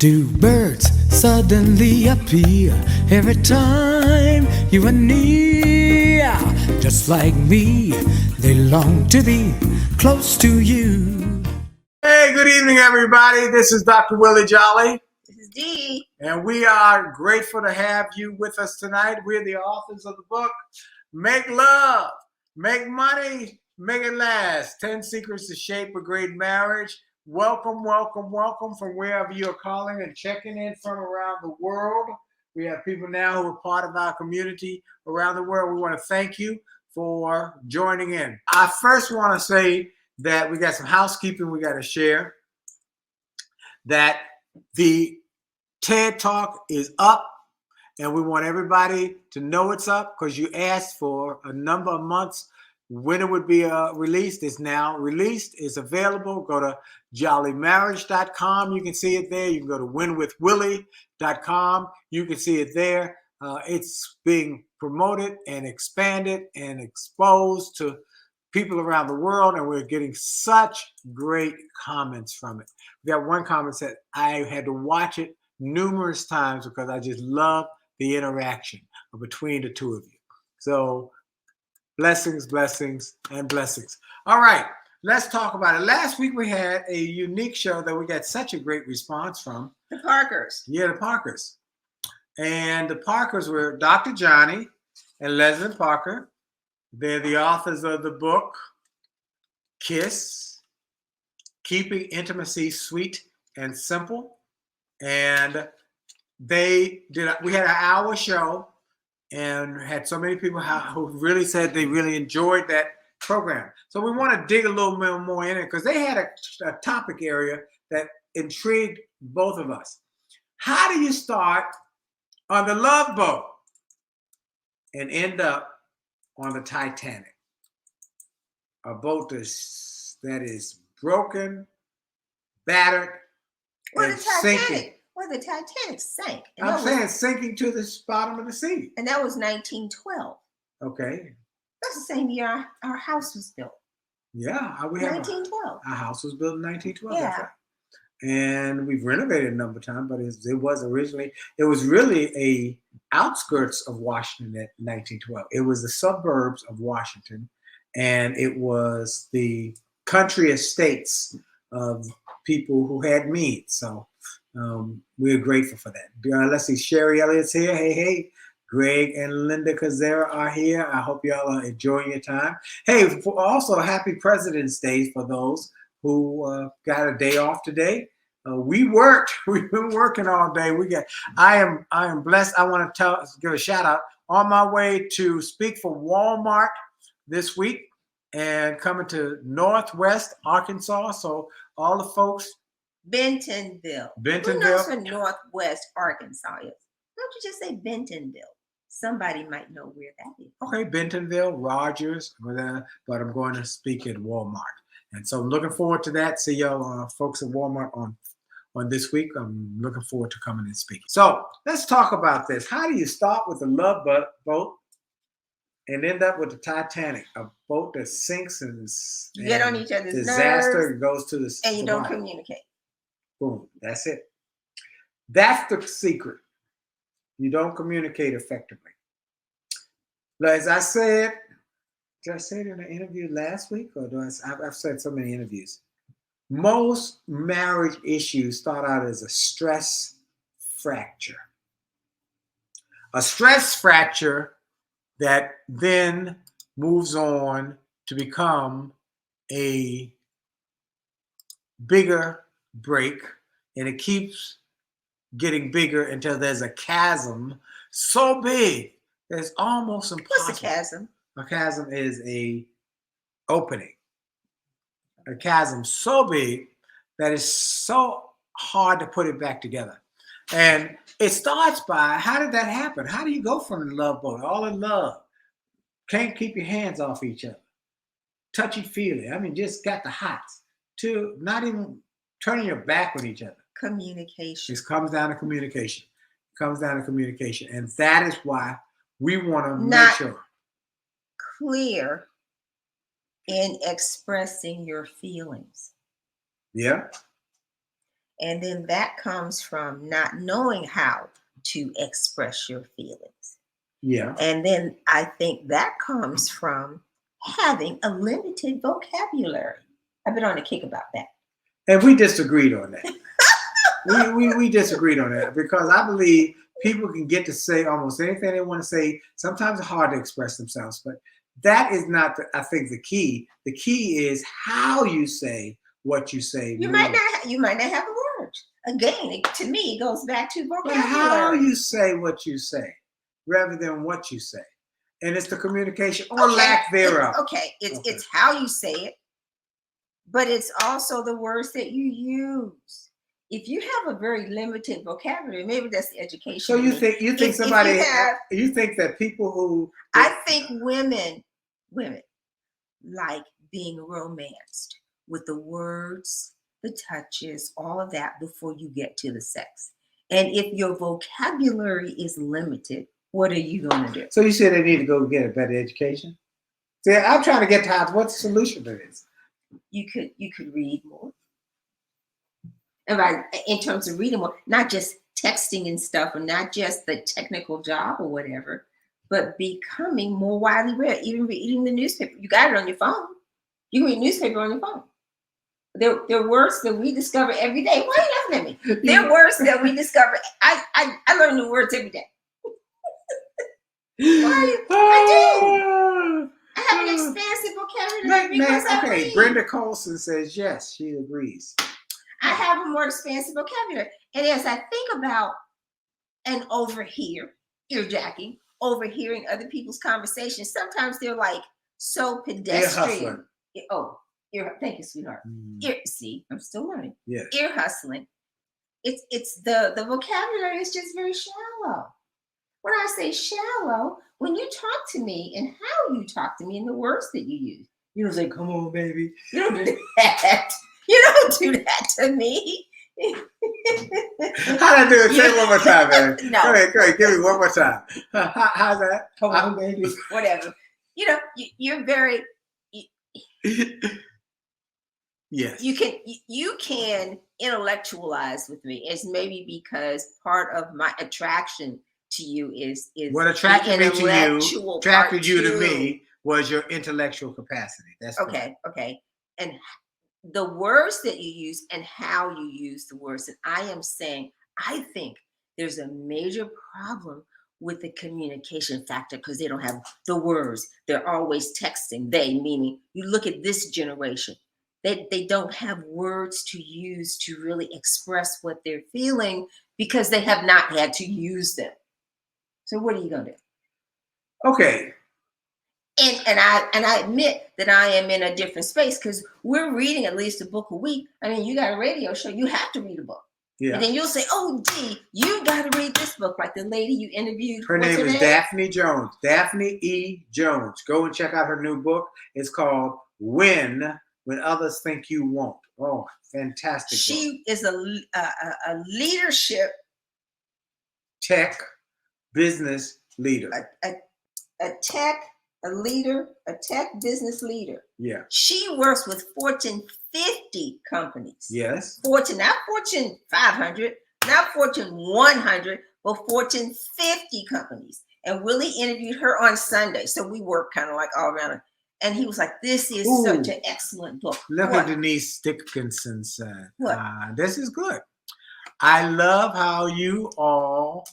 Do birds suddenly appear every time you are near? Just like me, they long to be close to you. Hey, good evening, everybody. This is Dr. Willie Jolley. This is Dee. And we are grateful to have you with us tonight. We're the authors of the book, Make Love, Make Money, Make It Last, 10 Secrets to Shape a Great Marriage. Welcome, welcome, welcome from wherever you're calling and checking in from around the world. We have people now who are part of our community around the world. We want to thank you for joining in. I first want to say that we got some housekeeping we got to share. That the TED Talk is up, and we want everybody to know it's up because you asked for a number of months when it would be released. It's now released. It's available. Go to jolleymarriage.com. You can see it there. You can go to winwithwillie.com. You can see it there. It's being promoted and expanded and exposed to people around the world, and we're getting such great comments from it. We got one comment said, I had to watch it numerous times because I just love the interaction between the two of you. So blessings, blessings, and blessings. All right, let's talk about it. Last week we had a unique show that we got such a great response from. The Parkers. Yeah, the Parkers. And the Parkers were Dr. Johnny and Leslie Parker. They're the authors of the book, Kiss, Keeping Intimacy Sweet and Simple. And we had an hour show and had so many people who really said they really enjoyed that program. So we want to dig a little bit more in it because they had a topic area that intrigued both of us. How do you start on the Love Boat and end up on the Titanic? A boat that is broken, battered, and sinking. Well, the Titanic sank. I'm saying sinking to the bottom of the sea. And that was 1912. Okay. That's the same year our house was built. Yeah. 1912. Our house was built in 1912. Yeah. That's right. And we've renovated a number of times, but it was really a outskirts of Washington at 1912. It was the suburbs of Washington, and it was the country estates of people who had means. So we're grateful for that. Let's see, Sherry Elliott's here. Hey. Greg and Linda Kazera are here. I hope y'all are enjoying your time. Hey, also happy President's Day for those who got a day off today. We worked. We've been working all day. I am blessed. I want to give a shout out on my way to speak for Walmart this week and coming to Northwest Arkansas. So all the folks. Bentonville. Who knows where Northwest Arkansas is? Don't you just say Bentonville? Somebody might know where that is. Okay, Bentonville, Rogers, but I'm going to speak at Walmart. And so I'm looking forward to that. See y'all folks at Walmart on this week. I'm looking forward to coming and speaking. So let's talk about this. How do you start with the Love Boat and end up with the Titanic, a boat that sinks and you get on each other's disaster nerves, goes to the and you don't communicate. Boom, that's it. That's the secret. You don't communicate effectively. As I said, did I say it in an interview last week? Or I've said so many interviews. Most marriage issues start out as a stress fracture. A stress fracture that then moves on to become a bigger break, and it keeps getting bigger until there's a chasm so big that it's almost impossible. What's a chasm? A chasm is a opening. A chasm so big that it's so hard to put it back together. And it starts by, how did that happen? How do you go from the Love Boat, all in love, can't keep your hands off each other, touchy-feely, just got the hots, to not even turning your back on each other? Communication. It comes down to communication. And that is why we want to make sure. Clear in expressing your feelings. Yeah. And then that comes from not knowing how to express your feelings. Yeah. And then I think that comes from having a limited vocabulary. I've been on a kick about that. And we disagreed on that. we disagreed on that because I believe people can get to say almost anything they want to say. Sometimes it's hard to express themselves, but that is not, I think, the key. The key is how you say what you say. You might not have the words. Again, to me, it goes back to vocabulary. But how you say what you say rather than what you say. And it's the communication or lack thereof. It's how you say it, but it's also the words that you use. If you have a very limited vocabulary, maybe that's the education. So you think you think that people who I think women like being romanced with the words, the touches, all of that before you get to the sex. And if your vocabulary is limited, what are you going to do? So you say they need to go get a better education? See, I'm trying to get to what's the solution to this. You could read more. And in terms of reading more, not just texting and stuff, or not just the technical job or whatever, but becoming more widely read. Even reading the newspaper, you got it on your phone. You can read newspaper on your phone. There are words that we discover every day. Why are you laughing at me? There are words that we discover. I learn new words every day. I do. I have an expansive vocabulary because I read. Brenda Colson says yes, she agrees. I have a more expansive vocabulary. And as I think about and earjacking, overhearing other people's conversations, sometimes they're like so pedestrian. Thank you, sweetheart. See, I'm still learning. Yeah. Ear hustling. It's the vocabulary is just very shallow. When I say shallow, when you talk to me and how you talk to me and the words that you use, you don't say, "Come on, baby." You don't do that. You don't do that to me. How'd I do it? Say it one more time, baby. No. Go ahead. Give me one more time. How's that? Come on, baby. Whatever. You're very. Yes. You can intellectualize with me. It's maybe because part of my attraction to you is what attracted me to you, attracted you to me was your intellectual capacity. That's okay. And the words that you use and how you use the words. And I am saying, I think there's a major problem with the communication factor because they don't have the words. They're always texting. They, meaning you look at this generation, they don't have words to use to really express what they're feeling because they have not had to use them. So what are you going to do? Okay. And I admit that I am in a different space because we're reading at least a book a week. I mean, you got a radio show, you have to read a book. Yeah. And then you'll say, "Oh, gee, you got to read this book." Like the lady you interviewed. Her name is Daphne Jones. Daphne E. Jones. Go and check out her new book. It's called When Others Think You Won't. Oh, fantastic. She is a leadership tech business leader. A tech business leader. Yeah. She works with Fortune 50 companies. Yes. Not Fortune 500, not Fortune 100, but Fortune 50 companies. And Willie interviewed her on Sunday. So we work kind of like all around. And he was like, "This is such an excellent book." Look at Denise Dickinson said. What? This is good. I love how you all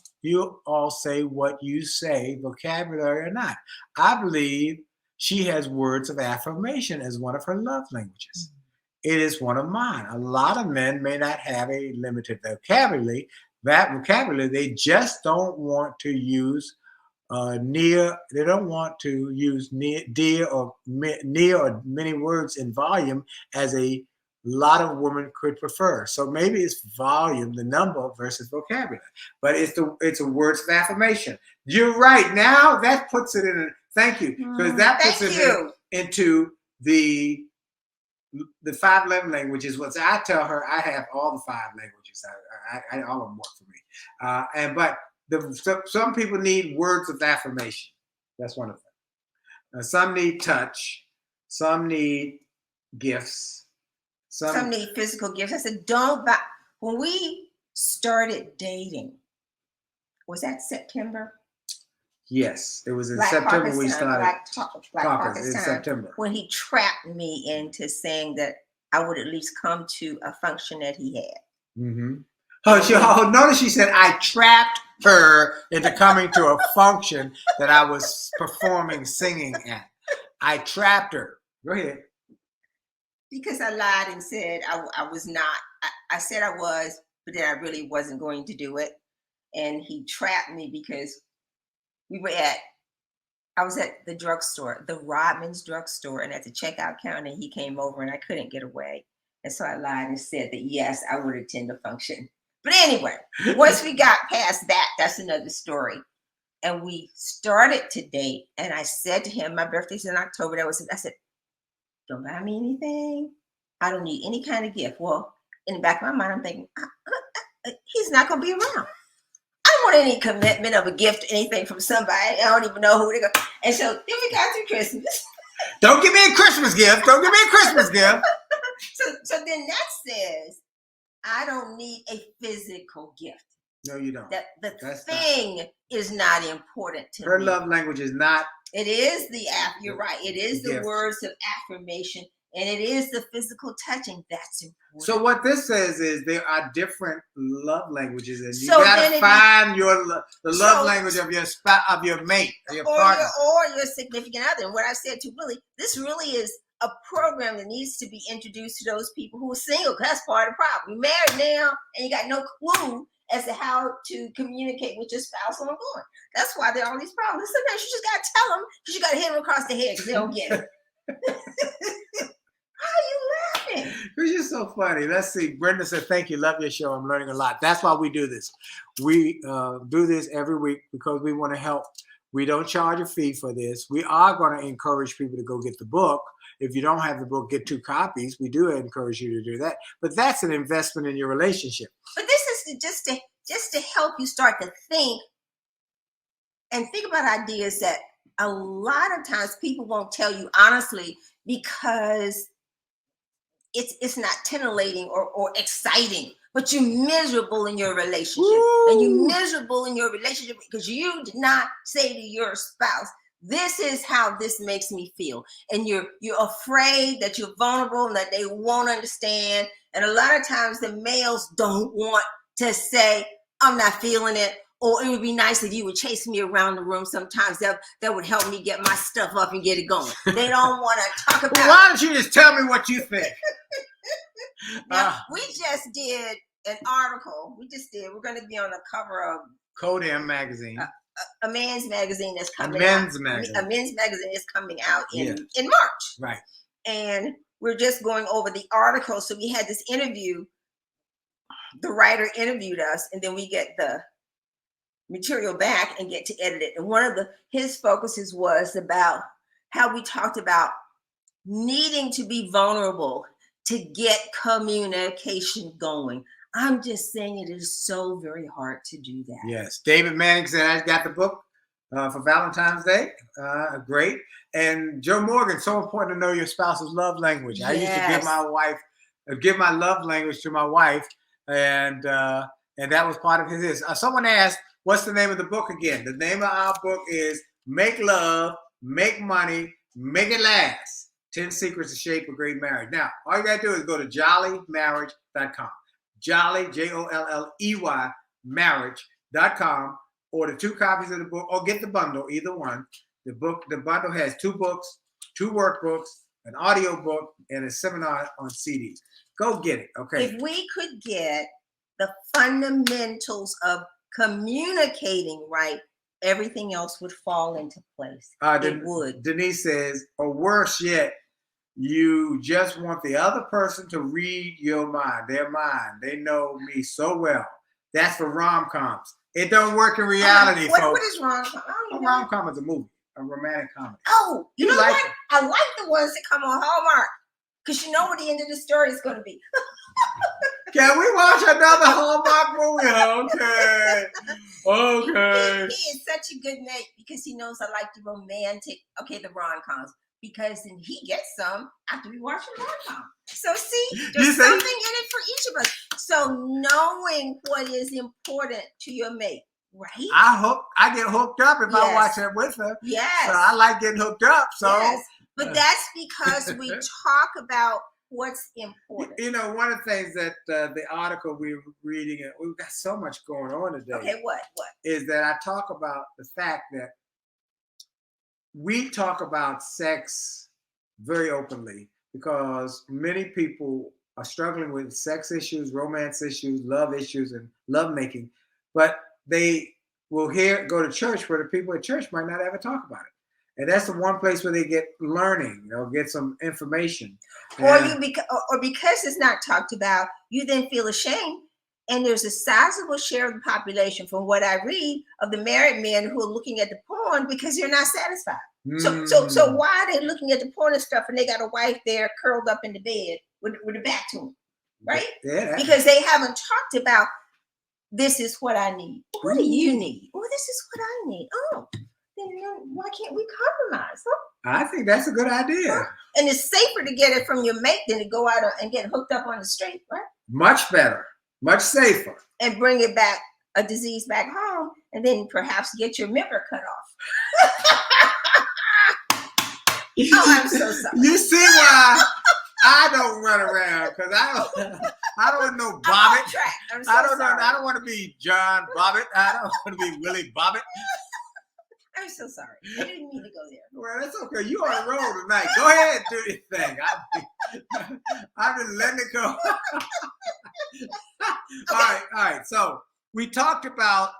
say what you say, vocabulary or not. I believe she has words of affirmation as one of her love languages. It is one of mine. A lot of men may not have a limited vocabulary. They just don't want to use near. They don't want to use near or many words in volume as a lot of women could prefer. So maybe it's volume, the number versus vocabulary, but it's a words of affirmation. You're right. Now that puts it in. Thank you, because that puts it into the 5 love languages. What I tell her, I have all the 5 languages. I all of them work for me. Some people need words of affirmation. That's one of them. Some need touch. Some need gifts. Some need physical gifts. I said, don't buy. when we started dating, was that September? Yes, it was in Black September Caucus we time, started. Black Caucus in time, September. when he trapped me into saying that I would at least come to a function that he had. Mm-hmm. Notice she said I trapped her into coming to a function that I was performing singing at. I trapped her. Go ahead. Because I lied and said I was not. I said I was, but then I really wasn't going to do it. And he trapped me because I was at the drugstore, the Rodman's drugstore, and at the checkout counter, he came over and I couldn't get away. And so I lied and said that, yes, I would attend the function. But anyway, once we got past that, that's another story. And we started to date. And I said to him, my birthday's in October. I said, don't buy me anything. I don't need any kind of gift. Well, in the back of my mind, I'm thinking, he's not going to be around. I don't want any commitment of a gift or anything from somebody. I don't even know who to go. And so then we got through Christmas. Don't give me a Christmas gift. Don't give me a Christmas gift. So then that says, I don't need a physical gift. No, you don't. That's thing is not important to her me. love language is not. It is you're right. It is the gift. words of affirmation, and it is the physical touching. That's important. So what this says is there are different love languages, and you So gotta find the love language of your of your mate, your partner, or your significant other. And what I said to Willie, this really is a program that needs to be introduced to those people who are single. Because that's part of the problem. You're married now, and you got no clue as to how to communicate with your spouse ongoing. That's why there are all these problems. Sometimes you just got to tell them, because you got to hit them across the head because they don't get it. How are you laughing? It's just so funny. Let's see. Brenda said, thank you. Love your show. I'm learning a lot. That's why we do this. We do this every week because we want to help. We don't charge a fee for this. We are going to encourage people to go get the book. If you don't have the book, get 2 copies. We do encourage you to do that. But that's an investment in your relationship. But this is just to help you start to think about ideas that a lot of times people won't tell you honestly because it's not titillating or exciting. But you're miserable in your relationship. Woo! And you're miserable in your relationship because you did not say to your spouse, this is how this makes me feel. And you're afraid that you're vulnerable and that they won't understand. And a lot of times the males don't want to say, I'm not feeling it. Or it would be nice if you would chase me around the room sometimes. That would help me get my stuff up and get it going. They don't want to talk about well, why don't you just tell me what you think? Now, we just did an article. We're going to be on the cover of Codem magazine. A men's magazine that's coming out. A men's magazine is coming out in March. Right. And we're just going over the article. So we had this interview. The writer interviewed us, and then we get the material back and get to edit it. And one of his focuses was about how we talked about needing to be vulnerable to get communication going. I'm just saying it is so very hard to do that. Yes. David Manning said, I got the book for Valentine's Day. Great. And Joe Morgan, so important to know your spouse's love language. Yes. I used to give my love language to my wife. And that was part of his. Someone asked, what's the name of the book again? The name of our book is Make Love, Make Money, Make It Last. 10 Secrets to Shape a Great Marriage. Now, all you got to do is go to jolleymarriage.com. Jolley, Jolley, marriage.com. Order 2 copies of the book or get the bundle, either one. The bundle has 2 books, 2 workbooks, an audio book, and a seminar on CDs. Go get it, okay? If we could get the fundamentals of communicating right, everything else would fall into place. It would. Denise says, or worse yet, you just want the other person to read your mind, their mind. They know me so well. That's for rom-coms. It don't work in reality, folks. What is rom-com? A rom-com is a movie, a romantic comedy. Oh, you know what? I like the ones that come on Hallmark because you know what the end of the story is going to be. Can we watch another Hallmark movie? Okay. He is such a good mate because he knows I like the romantic, the rom-coms. because then he gets some after we watch the rom-com. So see, there's something in it for each of us. So knowing what is important to your mate, right? I get hooked up if I watch it with her. Yes. So I like getting hooked up. So yes. But that's because we talk about what's important. You know, one of the things that the article we were reading, and we've got so much going on today. Okay, what? Is that I talk about the fact that we talk about sex very openly because many people are struggling with sex issues, romance issues, love issues, and lovemaking, but they will go to church where the people at church might not ever talk about it. And that's the one place where they get learning, get some information. Or because it's not talked about, you then feel ashamed. And there's a sizable share of the population, from what I read, of the married men who are looking at the porn because they're not satisfied. So why are they looking at the porn and stuff and they got a wife there curled up in the bed with the back to them, right? Yeah. Because they haven't talked about, this is what I need. What do you need? Oh, this is what I need. Oh, then why can't we compromise? Huh? I think that's a good idea. Huh? And it's safer to get it from your mate than to go out and get hooked up on the street, right? Much better. Much safer. And bring it back, a disease back home, and then perhaps get your member cut off. Oh, I'm so sorry. You see why I don't run around, because I don't want no Bobbitt. I'm so sorry. I don't want to be John Bobbitt. I don't want to be Willie Bobbitt. I'm so sorry. I didn't mean to go there. Well, that's okay. You on the road tonight. Go ahead and do your thing. I've been letting it go. Okay. All right. So we talked about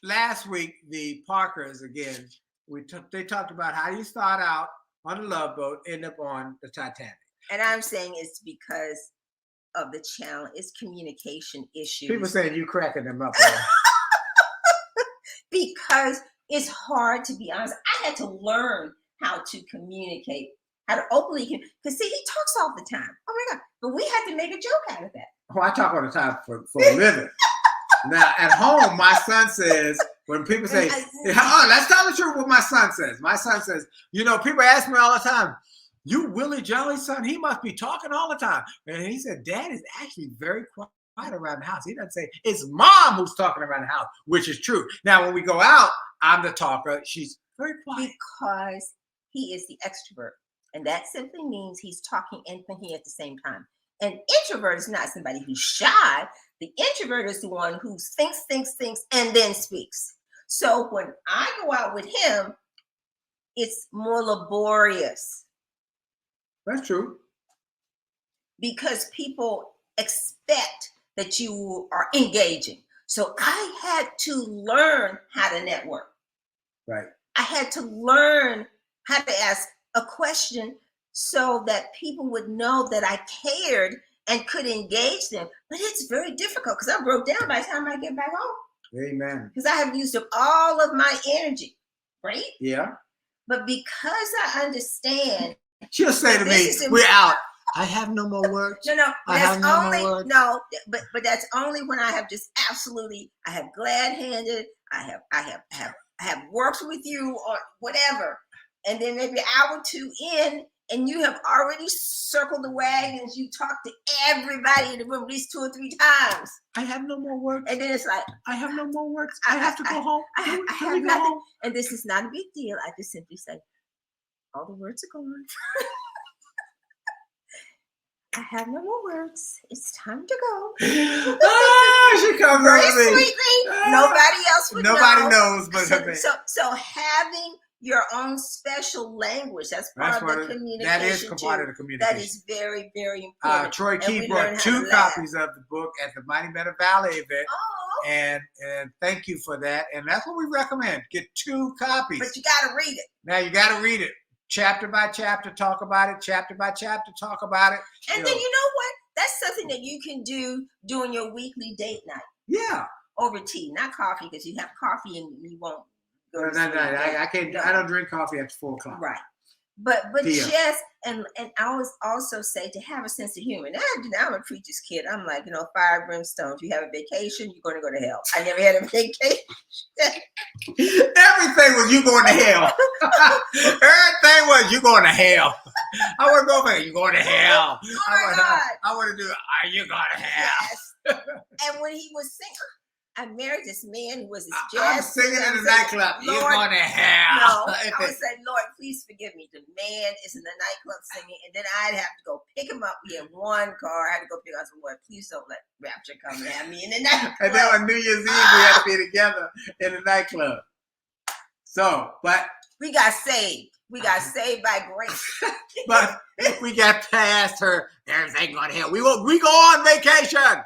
last week the Parkers again. They talked about how you start out on the Love Boat, end up on the Titanic. And I'm saying it's because of the challenge. It's communication issues. People saying you cracking them up. Because it's hard, to be honest. I had to learn how to communicate, how to openly communicate. Because see, he talks all the time. Oh my God. But we had to make a joke out of that. Oh, I talk all the time for a living. Now, at home, my son says, when people say, let's tell the truth what my son says. My son says, people ask me all the time, you Willie Jolley's son? He must be talking all the time. And he said, Dad is actually very quiet around the house. He doesn't say, it's Mom who's talking around the house, which is true. Now, when we go out, I'm the talker. She's very quiet. Because he is the extrovert. And that simply means he's talking and thinking at the same time. An introvert is not somebody who's shy. The introvert is the one who thinks, and then speaks. So when I go out with him, it's more laborious. That's true. Because people expect that you are engaging. So I had to learn how to network. Right. I had to learn how to ask a question so that people would know that I cared and could engage them. But it's very difficult because I broke down by the time I get back home. Amen. Because I have used up all of my energy, right? Yeah. But because I understand. She'll say to me, we're out. I have no more words. No, that's only but that's only when I have just absolutely. I have glad-handed. I have worked with you or whatever, and then maybe an hour or two in, and you have already circled the wagons. You talked to everybody in the room at least 2 or 3 times. I have no more words. And then it's like, I have no more words. I have to go home. I have nothing. Home? And this is not a big deal. I just simply say, all the words are gone. I have no more words. It's time to go. She comes very sweetly. Nobody else would know. Nobody knows but her. So having your own special language, that's part of the communication. That is part of the communication. That is very, very important. Troy Key brought 2 copies of the book at the Mighty Meadow Valley event. Oh. And thank you for that. And that's what we recommend. Get 2 copies. But you got to read it. Now you got to read it. Chapter by chapter, talk about it. Chapter by chapter, talk about it. And then you know what? That's something that you can do during your weekly date night. Yeah. Over tea, not coffee, because you have coffee and you won't go to sleep. I can't. I don't drink coffee after 4 o'clock. Right. But Deal. just and I always also say to have a sense of humor. Now, I'm a preacher's kid. I'm like, fire and brimstone. If you have a vacation, you're going to go to hell. I never had a vacation. Everything was you going to hell. Everything was you going to hell. I want to go back. You going to hell. Oh my God. I want to do. Are you going to hell? Yes. And when he was singing, I married this man who was his I'm jazz singing singer. in the nightclub. You're going to hell. No, I would say, Lord, please forgive me. The man is in the nightclub singing, and then I'd have to go pick him up. We had one car. I had to go pick up some Lord. Please don't let Rapture come and have me in the nightclub. And then on New Year's Eve, we had to be together in the nightclub. So, but we got saved. We got saved by grace. But we got past her. Everything going to hell. We go on vacation.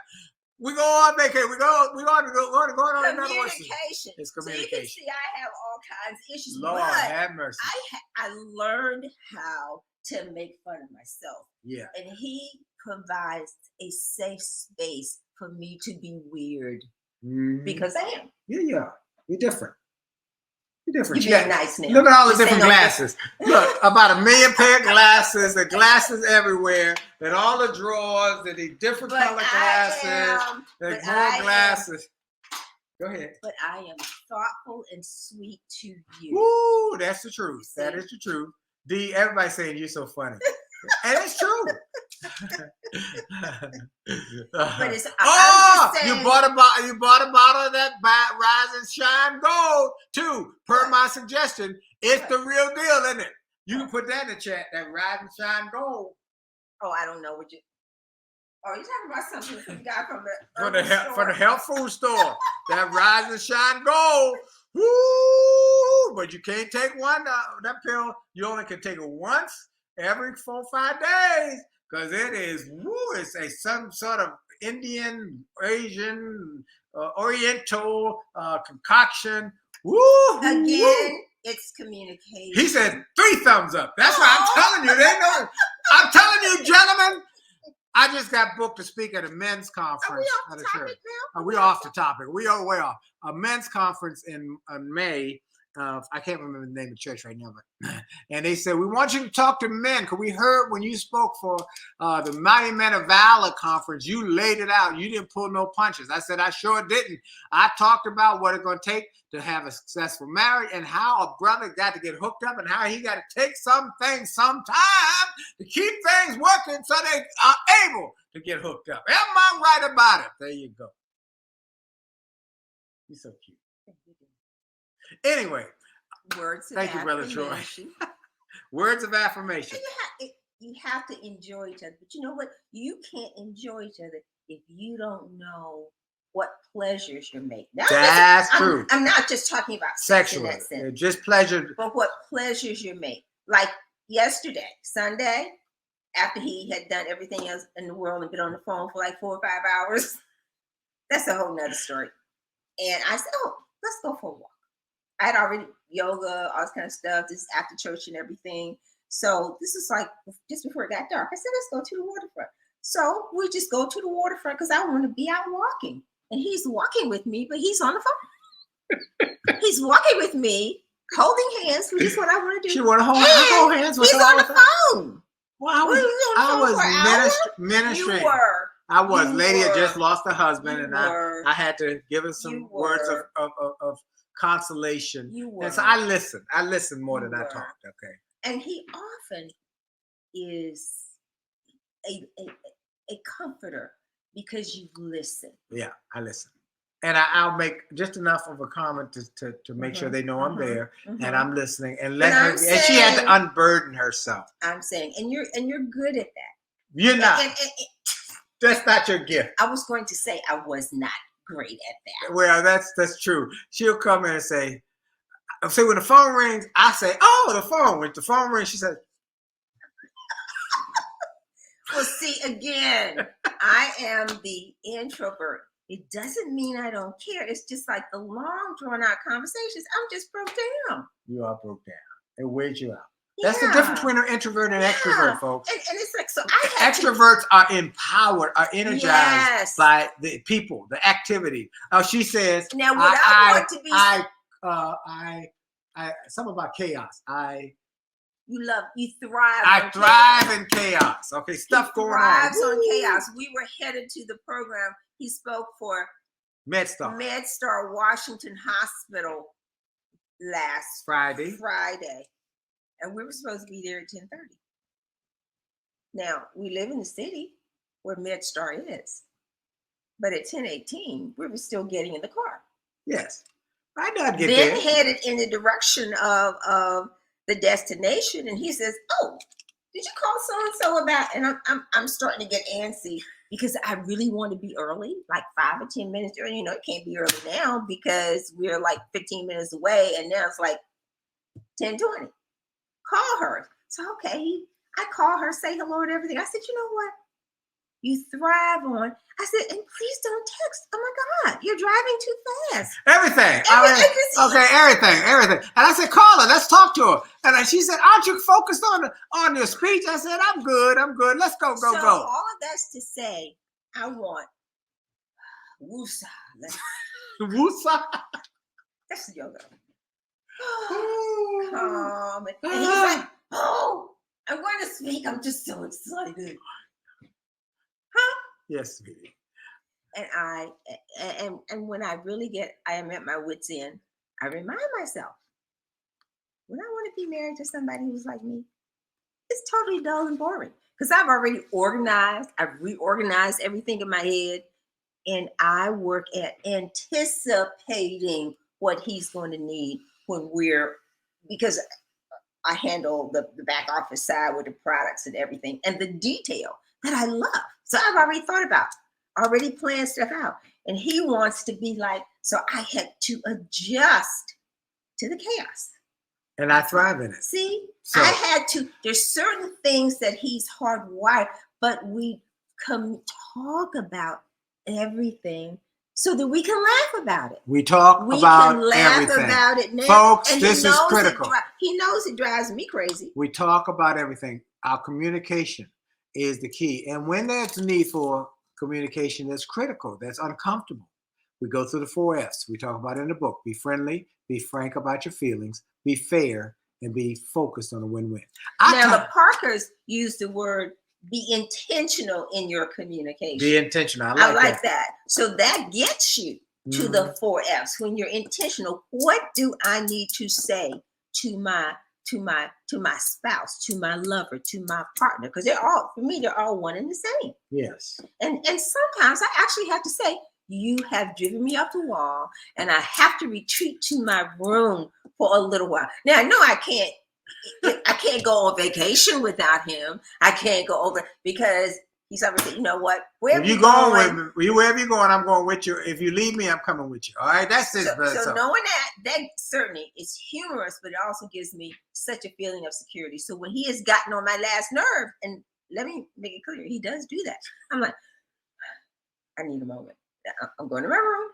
We go on vacation. We go on another one. Communication. It's So you communication. can see I have all kinds of issues. Lord but have mercy. I learned how to make fun of myself. Yeah. And he provides a safe space for me to be weird. Mm-hmm. Because I am. Yeah. We're different. You're different. You're nice now. Look at all the different glasses. Look, about 1 million pair of glasses, the glasses everywhere, and all the drawers, and the different color glasses, there's more glasses. Go ahead. But I am thoughtful and sweet to you. Woo, that's the truth. That is the truth. D, everybody's saying you're so funny. And it's true. But it's you bought a bottle of that Rise and Shine Gold too. Per my suggestion, it's the real deal, isn't it? You can put that in the chat. That Rise and Shine Gold. Oh, I don't know what you. Oh, you're talking about something from the guy from the health food store. That Rise and Shine Gold. Woo! But you can't take one. That pill, you only can take it once every 4 or 5 days, because it is it's some sort of Indian, Asian, Oriental concoction. Woo! Again, it's communication. He said 3 thumbs up. That's what I'm telling you. I'm telling you, gentlemen. I just got booked to speak at a men's conference. Are we off the topic now? We're off the topic. We are way off. A men's conference in May. I can't remember the name of the church right now, but and they said, we want you to talk to men, because we heard when you spoke for the Mighty Men of Valor conference, you laid it out. You didn't pull no punches. I said, I sure didn't. I talked about what it's going to take to have a successful marriage, and how a brother got to get hooked up, and how he got to take some things some time to keep things working so they are able to get hooked up. Am I right about it? There you go. You're so cute. Anyway, words of thank you, Brother Troy. Words of affirmation. You have to enjoy each other. But you know what? You can't enjoy each other if you don't know what pleasures you're making. That's true. I'm not just talking about sexual. Just pleasure. But what pleasures you make. Like yesterday, Sunday, after he had done everything else in the world and been on the phone for like 4 or 5 hours. That's a whole nother story. And I said, oh, let's go for a walk. I had already yoga, all this kind of stuff. This is after church and everything. So this is like just before it got dark. I said, let's go to the waterfront. So we just go to the waterfront because I want to be out walking. And he's walking with me, but he's on the phone. He's walking with me, holding hands, which is what I want to do. She want to hold hands with he's on the phone. Well, I was ministering. You were. I was. Lady had just lost her husband, and I had to give her some words of consolation. And so I listened. I listened more than I talked. Okay. And he often is a comforter because you listen. Yeah, I listen. And I'll make just enough of a comment to make sure they know I'm there and I'm listening and and she had to unburden herself. I'm saying, and you're good at that. You're not. That's not your gift. I was going to say I was not great at that. Well, that's true. She'll come in and say, when the phone rings, I say, oh, the phone. When the phone rings, she says, well, see, again, I am the introvert. It doesn't mean I don't care. It's just like the long, drawn-out conversations. I'm just broke down. You are broke down. It wears you out. That's the difference between an introvert and an extrovert, folks. And it's like, so extroverts are empowered, are energized by the people, the activity. She says, now, what I want to be... some about chaos. I You thrive. I thrive in chaos. Okay, stuff going on. Thrives on chaos. We were headed to the program. He spoke for MedStar Washington Hospital last Friday, and we were supposed to be there at 10:30. Now we live in the city where MedStar is, but at 10:18 we were still getting in the car. Yes, I know I'd get then there. Headed in the direction of the destination, and he says, "Oh, did you call so and so about?" And I'm starting to get antsy because I really want to be early, like 5 or 10 minutes early. You know, it can't be early now because we're like 15 minutes away, and now it's like 10:20. Call her. So okay, I call her, say hello and everything. I said, you know what? You thrive on. I said, and please don't text. Oh my God, you're driving too fast. Everything. Everything. And I said, call her. Let's talk to her. And then she said, aren't you focused on your speech? I said, I'm good. Let's go. So all of that's to say, I want woosah. Woosah? That's yoga. Calm. And he's like, oh, I'm going to speak. I'm just so excited. Huh? Yes, sweetie. And when I really I am at my wit's end, I remind myself, when I want to be married to somebody who's like me, it's totally dull and boring. Because I've already I've reorganized everything in my head, and I work at anticipating what he's going to need because I handle the back office side with the products and everything, and the detail that I love. So I've already thought about, already planned stuff out. And he wants to be like, so I had to adjust to the chaos. And I thrive in it. See, I had to, there's certain things that he's hardwired, but we come talk about everything so that we can laugh about it. We talk about everything. We can laugh about it now. Folks, and this is critical. He knows it drives me crazy. We talk about everything. Our communication is the key. And when there's a need for communication that's critical, that's uncomfortable, we go through the 4 F's. We talk about it in the book. Be friendly, be frank about your feelings, be fair, and be focused on a win-win. The Parkers use the word be intentional in your communication. Be intentional. I like that. So that gets you to the 4 F's. When you're intentional, what do I need to say to my spouse, to my lover, to my partner? Because they're all one and the same. Yes. And sometimes I actually have to say, you have driven me up the wall, and I have to retreat to my room for a little while. Now I know I can't go on vacation without him. I can't go over because he's always said, you know what? Wherever you're going, I'm going with you. If you leave me, I'm coming with you. All right, that's it. So knowing that certainly is humorous, but it also gives me such a feeling of security. So when he has gotten on my last nerve, and let me make it clear, he does do that. I'm like, I need a moment. I'm going to my room,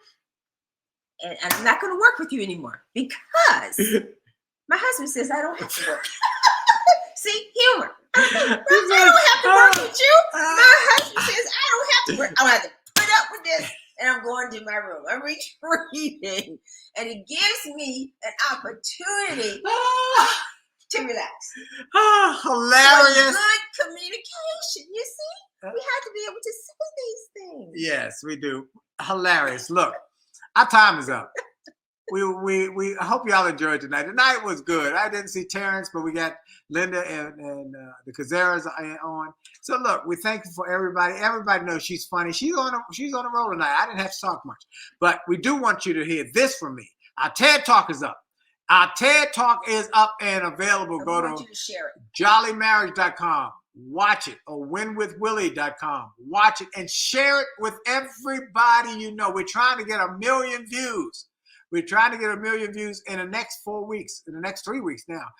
and I'm not going to work with you anymore because my husband says I don't have to work. See, humor. I don't have to work with you. My husband says I don't have to work. I don't have to put up with this, and I'm going to my room. I'm retreating, and it gives me an opportunity to relax. Hilarious. So good communication. You see, we have to be able to say these things. Yes, we do. Hilarious. Look, our time is up. We I hope y'all enjoyed tonight. Tonight was good. I didn't see Terrence, but we got Linda and the Kazaras on. So look, we thank you for everybody. Everybody knows she's funny. She's on a roll tonight. I didn't have to talk much, but we do want you to hear this from me. Our TED Talk is up. Our TED Talk is up and available. Go to JolleyMarriage.com. Watch it, or winwithwillie.com. Watch it and share it with everybody you know. We're trying to get 1 million views. We're trying to get 1 million views in the next 4 weeks, in the next 3 weeks now.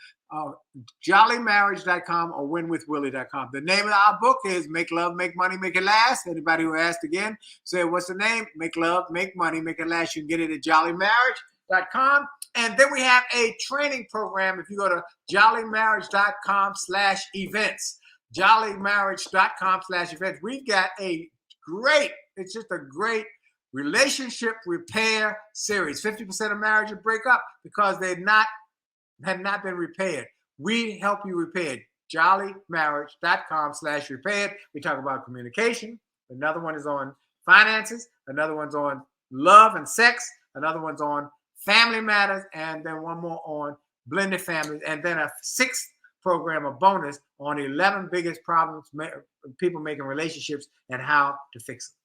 JolleyMarriage.com or winwithwillie.com. The name of our book is Make Love, Make Money, Make It Last. Anybody who asked again, say, what's the name? Make Love, Make Money, Make It Last. You can get it at JolleyMarriage.com. And then we have a training program. If you go to JolleyMarriage.com/events, JolleyMarriage.com/events, we've got it's just a great relationship repair series. 50% of marriages break up because they had not been repaired. We help you repair it. JolleyMarriage.com/repair. We talk about communication. Another one is on finances. Another one's on love and sex. Another one's on family matters. And then one more on blended families. And then a 6th program, a bonus on 11 biggest problems people make in relationships and how to fix them.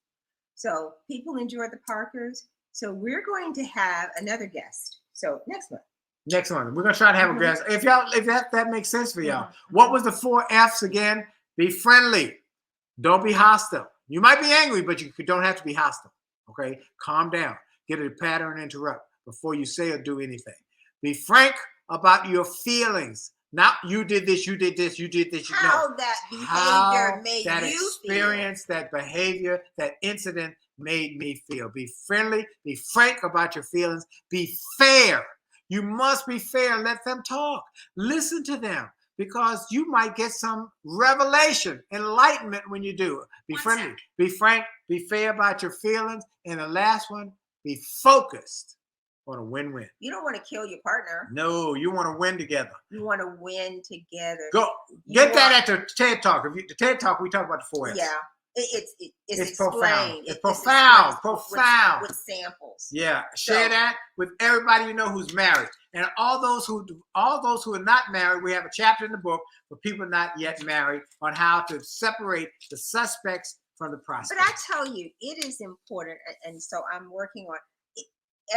So people enjoy the Parkers. So we're going to have another guest. So next one. Next one. We're gonna try to have a guest. If that makes sense for y'all. What was the 4 F's again? Be friendly. Don't be hostile. You might be angry, but you don't have to be hostile. Okay? Calm down. Get a pattern and interrupt before you say or do anything. Be frank about your feelings. Not you did this, you did this, you did this. How that behavior made that you experience, feel. that behavior, that incident made me feel. Be friendly. Be frank about your feelings. Be fair. You must be fair and let them talk. Listen to them because you might get some revelation, enlightenment when you do it. Be friendly, be frank, be fair about your feelings. And the last one, be focused on a win-win. You don't want to kill your partner. No, you want to win together. You want to win together. Go get that at the TED Talk. The TED Talk, we talk about the 4 F's. Yeah. It's profound. explained. It's profound. With samples. Yeah, share that with everybody you know who's married, and all those who are not married. We have a chapter in the book for people not yet married on how to separate the suspects from the prospects. But I tell you, it is important, and so I'm working on it.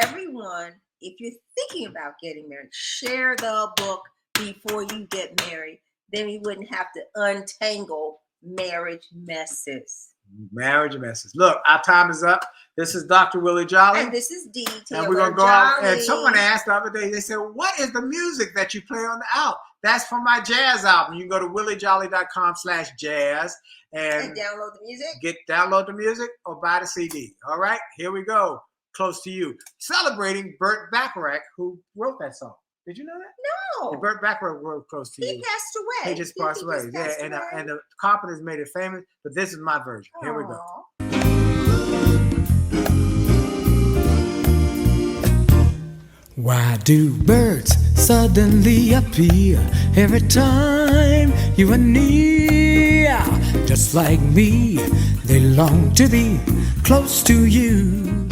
Everyone. If you're thinking about getting married, share the book before you get married. Then we wouldn't have to untangle marriage messes. Look, our time is up. This is Dr. Willie Jolley. And this is D. Taylor-Jolley. And we're going to go out. And someone asked the other day, they said, what is the music that you play on the out? That's from my jazz album. You can go to williejolly.com/jazz and download the music. Download the music or buy the CD. All right, here we go. Close to You. Celebrating Burt Bacharach, who wrote that song. Did you know that? No. And Burt Bacharach wrote Close to You. He passed away. He just passed away. And the Carpenters made it famous, but this is my version. Here we go. Why do birds suddenly appear every time you are near? Just like me, they long to be close to you.